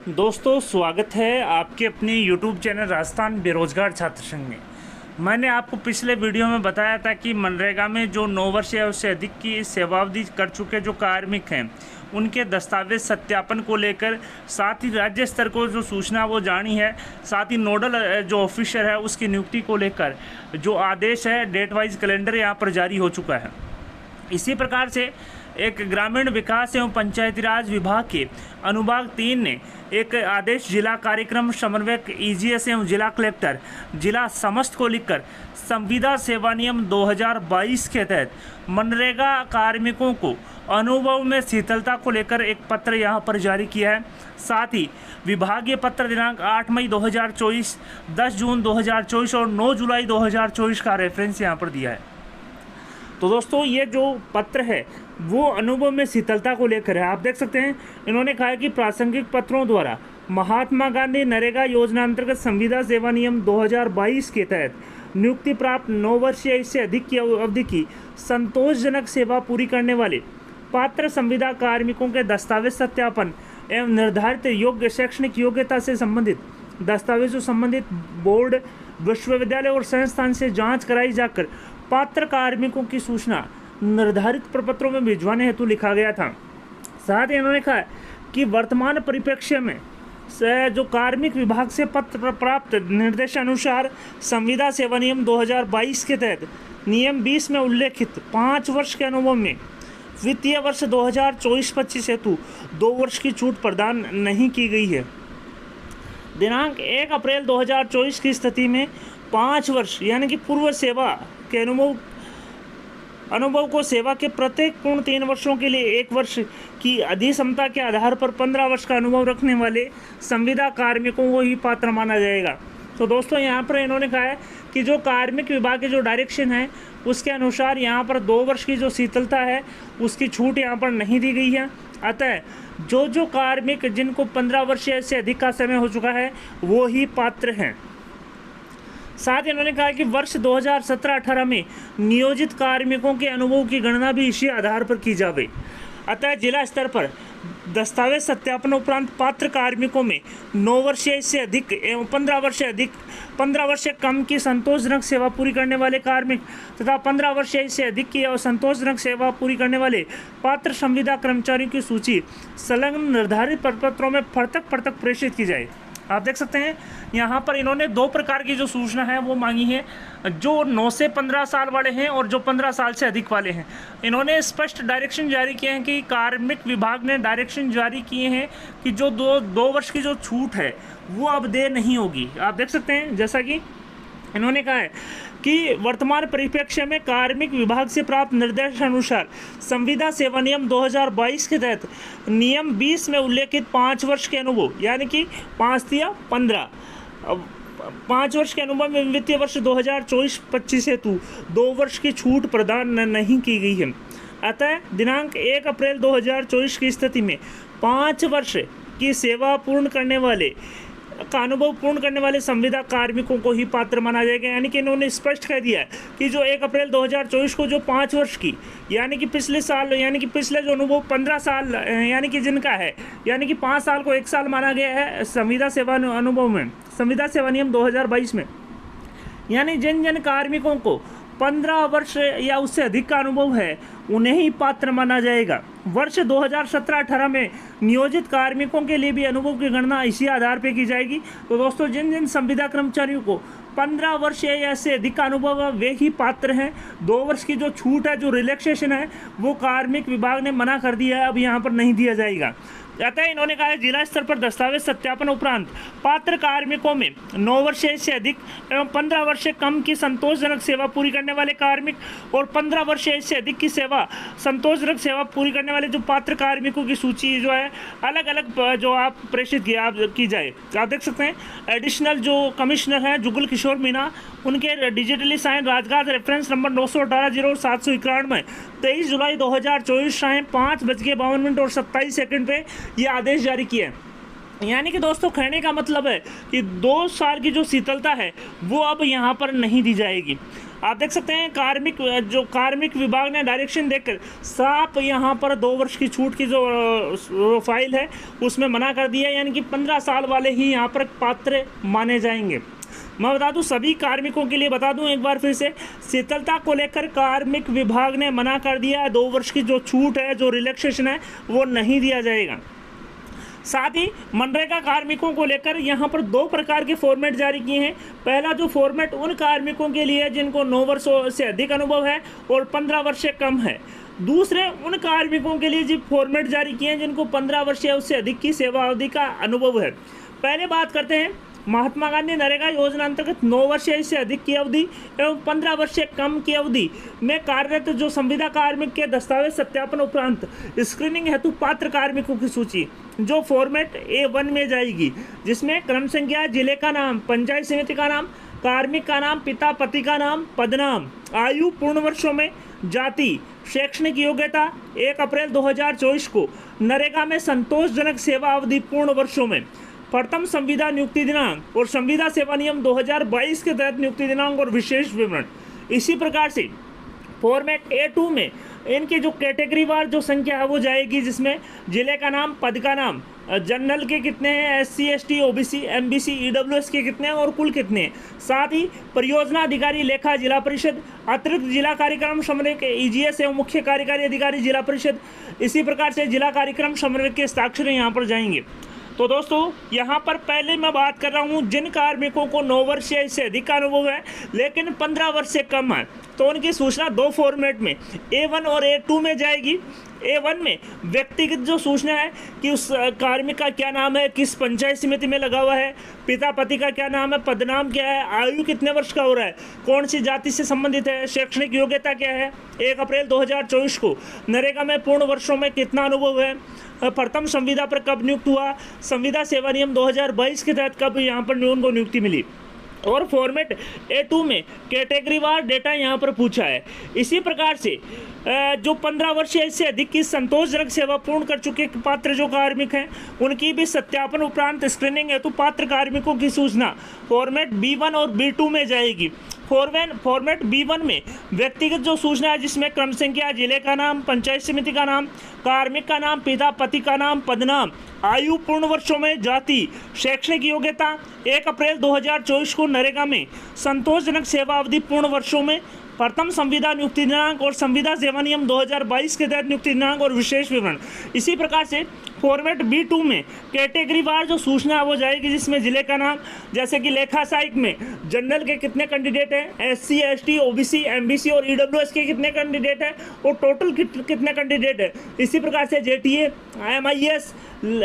दोस्तों, स्वागत है आपके अपने YouTube चैनल राजस्थान बेरोजगार छात्र संघ में। मैंने आपको पिछले वीडियो में बताया था कि मनरेगा में जो 9 वर्ष या उससे अधिक की सेवावधि कर चुके जो कार्मिक हैं, उनके दस्तावेज सत्यापन को लेकर साथ ही राज्य स्तर को जो सूचना वो जानी है, साथ ही नोडल जो ऑफिसर है उसकी नियुक्ति को लेकर जो आदेश है डेट वाइज कैलेंडर यहाँ पर जारी हो चुका है। इसी प्रकार से एक ग्रामीण विकास एवं पंचायती राज विभाग के अनुभाग 3 ने एक आदेश जिला कार्यक्रम समन्वयक ईजीएस एवं जिला कलेक्टर जिला समस्त को लिखकर संविदा सेवा नियम 2022 के तहत मनरेगा कार्मिकों को अनुभव में शिथिलता को लेकर एक पत्र यहां पर जारी किया है। साथ ही विभागीय पत्र दिनांक 8 मई 2024, 10 जून 2024 और 9 जुलाई 2024 का रेफरेंस यहां पर दिया है। तो दोस्तों, ये जो पत्र है वो अनुभव में शिथिलता को लेकर है। आप देख सकते हैं, इन्होंने कहा है कि प्रासंगिक पत्रों द्वारा महात्मा गांधी नरेगा योजना अंतर्गत संविदा सेवा नियम 2022 के तहत नियुक्ति प्राप्त 9 वर्ष या इससे अधिक की अवधि की संतोषजनक सेवा पूरी करने वाले पात्र संविदा कार्मिकों के दस्तावेज सत्यापन एवं निर्धारित योग्य शैक्षणिक योग्यता से संबंधित दस्तावेजों संबंधित बोर्ड, विश्वविद्यालय और संस्थान से जाँच कराई जाकर पात्र कार्मिकों की सूचना निर्धारित प्रपत्रों में भिजवाने हेतु लिखा गया था। साथ ही इन्होंने कहा कि वर्तमान परिप्रेक्ष्य में जो कार्मिक विभाग से पत्र प्राप्त निर्देशानुसार संविदा सेवा नियम 2022 के तहत नियम 20 में उल्लेखित 5 वर्ष के अनुभव में वित्तीय वर्ष 2024-25 हेतु 2 वर्ष की छूट प्रदान नहीं की गई है। दिनांक 1 अप्रैल 2024 की स्थिति में 5 वर्ष यानी कि पूर्व सेवा के अनुभव को सेवा के प्रत्येक पूर्ण 3 वर्षों के लिए 1 वर्ष की अधिक्षमता के आधार पर 15 वर्ष का अनुभव रखने वाले संविदा कार्मिकों को ही पात्र माना जाएगा। तो दोस्तों, यहाँ पर इन्होंने कहा है कि जो कार्मिक विभाग के जो डायरेक्शन है उसके अनुसार यहाँ पर 2 वर्ष की जो शीतलता है उसकी छूट यहाँ पर नहीं दी गई है। अतः जो कार्मिक जिनको 15 वर्ष से अधिक का समय हो चुका है वो ही पात्र हैं। साथ ही इन्होंने कहा कि वर्ष 2017-18 में नियोजित कार्मिकों के अनुभव की गणना भी इसी आधार पर की जावे। अतः जिला स्तर पर दस्तावेज सत्यापन उपरांत पात्र कार्मिकों में 9 वर्ष या इससे अधिक एवं 15 वर्ष से कम की संतोषजनक सेवा पूरी करने वाले कार्मिक तथा 15 वर्ष या इससे अधिक की और संतोषजनक सेवा पूरी करने वाले पात्र संविदा कर्मचारियों की सूची संलग्न निर्धारित प्रपत्रों में पृथक प्रेषित की जाए। आप देख सकते हैं, यहाँ पर इन्होंने 2 प्रकार की जो सूचना है वो मांगी है, जो 9 से 15 साल वाले हैं और जो 15 साल से अधिक वाले हैं। इन्होंने स्पष्ट डायरेक्शन जारी किए हैं कि कार्मिक विभाग ने डायरेक्शन जारी किए हैं कि जो 2 वर्ष की जो छूट है वो अब देर नहीं होगी। आप देख सकते हैं, जैसा कि इन्होंने कहा है कि वर्तमान परिप्रेक्ष्य में कार्मिक विभाग से प्राप्त निर्देशानुसार संविदा सेवा नियम 2022 के तहत नियम 20 में उल्लेखित 5 वर्ष के अनुभव यानी कि 5 या 5 वर्ष के अनुभव में वित्तीय वर्ष 2024-25 हेतु 2 वर्ष की छूट प्रदान नहीं की गई है। अतः दिनांक 1 अप्रैल 2024 की स्थिति में 5 वर्ष की सेवा पूर्ण करने वाले का अनुभव पूर्ण करने वाले संविदा कार्मिकों को ही पात्र माना जाएगा। यानी कि इन्होंने स्पष्ट कह दिया है कि जो 1 अप्रैल 2024 को जो 5 वर्ष की यानी कि पिछले साल यानी कि पिछले जो अनुभव 15 साल यानी कि जिनका है यानी कि 5 साल को 1 साल माना गया है संविदा सेवा अनुभव में संविदा सेवा नियम 2022 में, यानी जिन कार्मिकों को 15 वर्ष या उससे अधिक का अनुभव है उन्हें ही पात्र माना जाएगा। वर्ष 2017-18 में नियोजित कार्मिकों के लिए भी अनुभव की गणना इसी आधार पर की जाएगी। तो दोस्तों, जिन संविदा कर्मचारियों को 15 वर्ष या इससे अधिक का अनुभव है वे ही पात्र हैं। 2 वर्ष की जो छूट है, जो रिलैक्सेशन है, वो कार्मिक विभाग ने मना कर दिया है, अब यहाँ पर नहीं दिया जाएगा। अतः इन्होंने कहा है जिला स्तर पर दस्तावेज सत्यापन उपरांत पात्र कार्मिकों में 9 वर्ष से अधिक एवं 15 वर्ष से कम की संतोषजनक सेवा पूरी करने वाले कार्मिक और 15 वर्ष से अधिक की संतोषजनक सेवा पूरी करने वाले जो पात्र कार्मिकों की सूची जो है अलग अलग जो आप प्रेषित की जाए। आप देख सकते हैं, एडिशनल जो कमिश्नर हैं जुगल किशोर मीणा, उनके डिजिटली साइन राजगार रेफरेंस नंबर 918-0791 23 जुलाई 2024 शाम 5:52 और 27 सेकंड पे ये आदेश जारी किए हैं। यानी कि दोस्तों, कहने का मतलब है कि 2 साल की जो शीतलता है वो अब यहाँ पर नहीं दी जाएगी। आप देख सकते हैं कार्मिक विभाग ने डायरेक्शन देकर साफ यहाँ पर 2 वर्ष की छूट की जो फाइल है उसमें मना कर दिया, यानी कि 15 साल वाले ही यहाँ पर पात्र माने जाएंगे। मैं बता दूं सभी कार्मिकों के लिए बता दूं एक बार फिर से, शीतलता को लेकर कार्मिक विभाग ने मना कर दिया है। 2 वर्ष की जो छूट है, जो रिलैक्सेशन है, वो नहीं दिया जाएगा। साथ ही मनरेगा कार्मिकों को लेकर यहाँ पर 2 प्रकार के फॉर्मेट जारी किए हैं। पहला जो फॉर्मेट उन कार्मिकों के लिए जिनको 9 वर्षों से अधिक अनुभव है और 15 वर्ष से कम है। दूसरे उन कार्मिकों के लिए जो फॉर्मेट जारी किए हैं जिनको 15 वर्ष या उससे अधिक की सेवा अवधि का अनुभव है। पहले बात करते हैं महात्मा गांधी नरेगा योजना अंतर्गत 9 वर्ष या इससे अधिक की अवधि एवं 15 वर्ष से कम की अवधि में कार्यरत जो संविदा कार्मिक के दस्तावेज सत्यापन उपरांत स्क्रीनिंग हेतु पात्र कार्मिकों की सूची जो फॉर्मेट A1 में जाएगी, जिसमें क्रम संख्या, जिले का नाम, पंचायत समिति का नाम, कार्मिक का नाम, पिता पति का नाम, पदनाम, आयु पूर्ण वर्षों में, जाति, शैक्षणिक योग्यता, 1 अप्रैल 2024 को नरेगा में संतोषजनक सेवा अवधि पूर्ण वर्षों में, प्रथम संविदा नियुक्ति दिनांक और संविदा सेवा नियम 2022 के तहत नियुक्ति दिनांक और विशेष विवरण। इसी प्रकार से फॉर्मेट A2 में इनकी जो कैटेगरी वार जो संख्या है वो जाएगी, जिसमें जिले का नाम, पद का नाम, जनरल के कितने हैं, SC ST OBC MBC EWS के कितने हैं और कुल कितने हैं। साथ ही परियोजना अधिकारी लेखा जिला परिषद, अतिरिक्त जिला कार्यक्रम समन्वयक EGS एवं मुख्य कार्यकारी अधिकारी जिला परिषद, इसी प्रकार से जिला कार्यक्रम समन्वयक के हस्ताक्षर यहाँ पर जाएंगे। तो दोस्तों यहाँ पर पहले मैं बात कर रहा हूँ जिन कार्मिकों को 9 वर्ष या इससे अधिक का अनुभव है लेकिन 15 वर्ष से कम है, तो उनकी सूचना 2 फॉर्मेट में A1 और A2 में जाएगी। A1 में व्यक्तिगत जो सूचना है कि उस कार्मिक का क्या नाम है, किस पंचायत समिति में लगा हुआ है, पिता पति का क्या नाम है, पदनाम क्या है, आयु कितने वर्ष का हो रहा है, कौन सी जाति से संबंधित है, शैक्षणिक योग्यता क्या है, 1 अप्रैल 2024 को नरेगा में पूर्ण वर्षों में कितना अनुभव है, प्रथम संविदा पर कब नियुक्त हुआ, संविदा सेवा नियम 2022 के तहत कब यहाँ पर उनको नियुक्ति मिली। और फॉर्मेट A2 में कैटेगरी वार डेटा यहाँ पर पूछा है। इसी प्रकार से जो 15 वर्ष या इससे अधिक की संतोषजनक सेवा पूर्ण कर चुके पात्र जो कार्मिक हैं उनकी भी सत्यापन उपरांत स्क्रीनिंग हेतु पात्र कार्मिकों की सूचना फॉर्मेट B1 और B2 में जाएगी। फॉर्मेट B1 में व्यक्तिगत जो सूचना है जिसमें क्रम संख्या, जिले का नाम, पंचायत समिति का नाम, कार्मिक का नाम, पिता पति का नाम, पदनाम, आयु पूर्ण वर्षों में, जाति, शैक्षणिक योग्यता, 1 अप्रैल 2024 को नरेगा में संतोषजनक सेवा अवधि पूर्ण वर्षों में, प्रथम संविदा नियुक्ति दिनांक और संविदा सेवा नियम 2022 के तहत नियुक्ति दिनांक और विशेष विवरण। इसी प्रकार से फॉर्मेट B2 में कैटेगरी वार जो सूचना है वो जाएगी, जिसमें जिले का नाम, जैसे कि लेखा सहायक में जनरल के कितने कैंडिडेट हैं, SC ST OBC MBC और EWS के कितने कैंडिडेट हैं और टोटल कितने कैंडिडेट हैं। इसी प्रकार से JTA MIS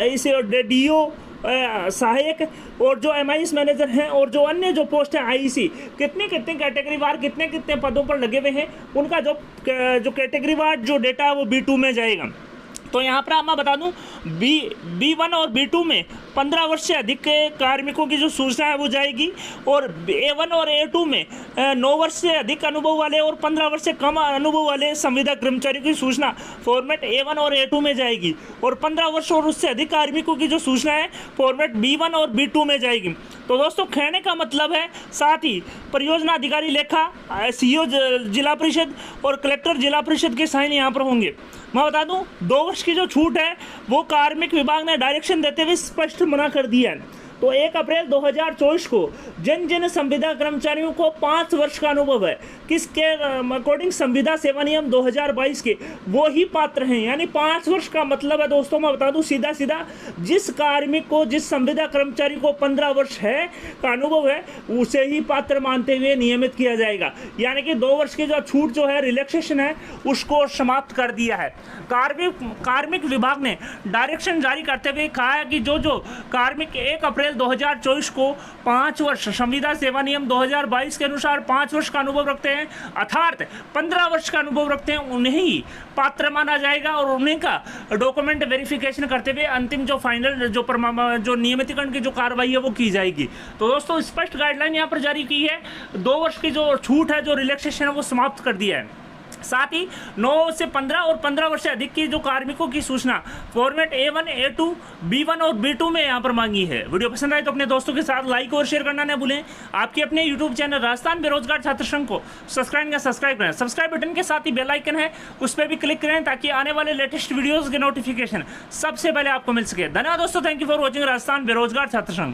इसे DO सहायक और जो MIS मैनेजर हैं और जो अन्य जो पोस्ट हैं IEC कितने कितने कैटेगरी वार कितने कितने पदों पर लगे हुए हैं, उनका जो कैटेगरी वार जो डेटा है वो B2 में जाएगा। तो यहाँ पर मैं बता दूं B1 और B2 में 15 वर्ष से अधिक के कार्मिकों की जो सूचना है वो जाएगी और A1 और A2 में 9 वर्ष से अधिक अनुभव वाले और 15 वर्ष से कम अनुभव वाले संविदा कर्मचारियों की सूचना फॉर्मेट A1 और A2 में जाएगी और 15 वर्ष और उससे अधिक कार्मिकों की जो सूचना है फॉर्मेट B1 और B2 में जाएगी। तो दोस्तों कहने का मतलब है, साथ ही परियोजना अधिकारी लेखा, CO जिला परिषद और कलेक्टर जिला परिषद के साइन यहाँ पर होंगे। मैं बता दूं 2 वर्ष की जो छूट है वो कार्मिक विभाग ने डायरेक्शन देते हुए स्पष्ट मना कर दिया है। तो 1 अप्रैल 2024 को जिन संविदा कर्मचारियों को 5 वर्ष का अनुभव है किसके अकॉर्डिंग संविदा सेवा नियम 2022 के, वो ही पात्र हैं। यानी 5 वर्ष का मतलब है दोस्तों, मैं बता दूं सीधा सीधा, जिस कार्मिक को, जिस संविदा कर्मचारी को 15 वर्ष है का अनुभव है उसे ही पात्र मानते हुए नियमित किया जाएगा। यानी कि 2 वर्ष की जो छूट जो है, रिलैक्सेशन है, उसको समाप्त कर दिया है। कार्मिक विभाग ने डायरेक्शन जारी करते हुए कहा है कि जो कार्मिक 1 अप्रैल 2024 को 5 वर्ष संविदा सेवा नियम 2022 के अनुसार 5 वर्ष का अनुभव रखते हैं, अर्थात 15 वर्ष का अनुभव रखते हैं, उन्हें ही पात्र माना जाएगा और उन्हीं का डॉक्यूमेंट वेरिफिकेशन करते हुए अंतिम जो फाइनल जो नियमितीकरण की जो कार्रवाई है वो की जाएगी। तो दोस्तों स्पष्ट गाइडलाइन यहाँ पर जारी की है। 2 वर्ष की जो छूट है, जो रिलैक्सेशन है, वो समाप्त कर दिया है। साथ ही 9 से 15 और 15 वर्ष से अधिक की जो कार्मिकों की सूचना फॉर्मेट A1, A2, B1 और B2 में यहाँ पर मांगी है। वीडियो पसंद आए तो अपने दोस्तों के साथ लाइक और शेयर करना न भूलें। आपके अपने यूट्यूब चैनल राजस्थान बेरोजगार छात्र संघ को सब्सक्राइब करें। सब्सक्राइब बटन के साथ ही बेल आइकन है, उस पर भी क्लिक करें ताकि आने वाले लेटेस्ट वीडियोज़ के नोटिफिकेशन सबसे पहले आपको मिल सके। धन्यवाद दोस्तों, thank you for watching Rajasthan बेरोजगार छात्र संघ।